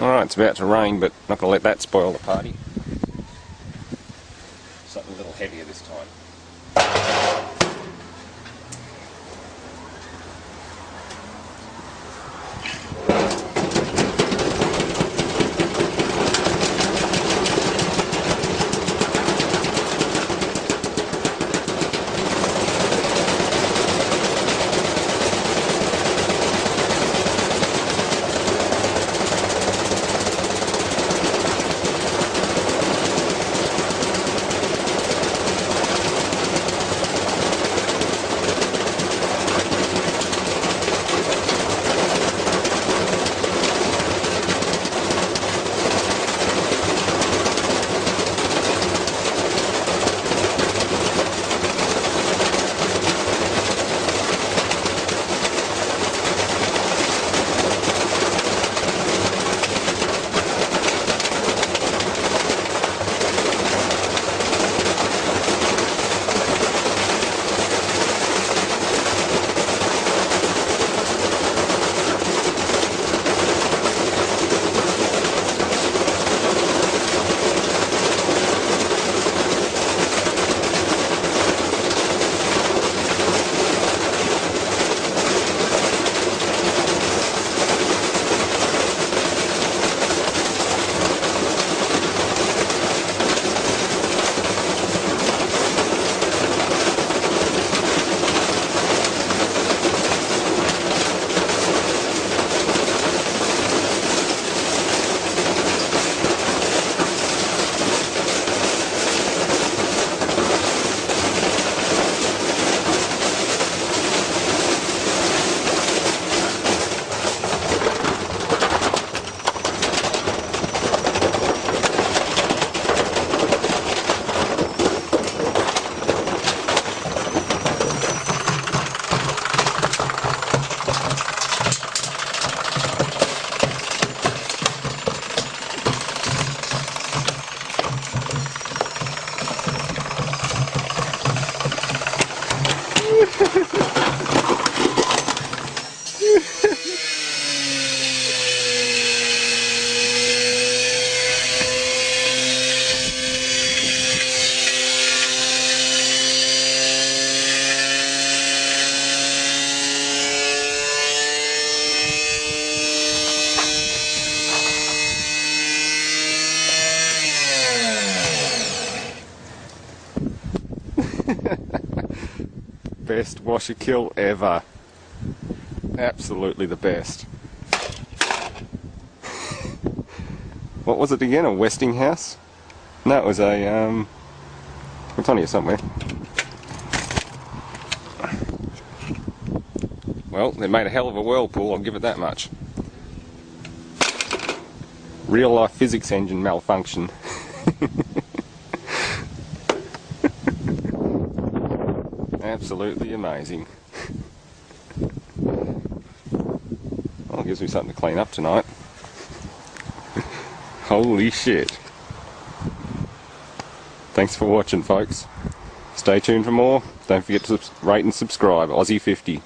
Alright, it's about to rain, but not going to let that spoil the party. Something a little heavier this time. Best washer kill ever. Absolutely the best. What was it again? A Westinghouse? No, it was a it's on here somewhere. Well, they made a hell of a whirlpool, I'll give it that much. Real life physics engine malfunction. Absolutely amazing. Well, it gives me something to clean up tonight. Holy shit. Thanks for watching, folks. Stay tuned for more. Don't forget to rate and subscribe. Aussie 50.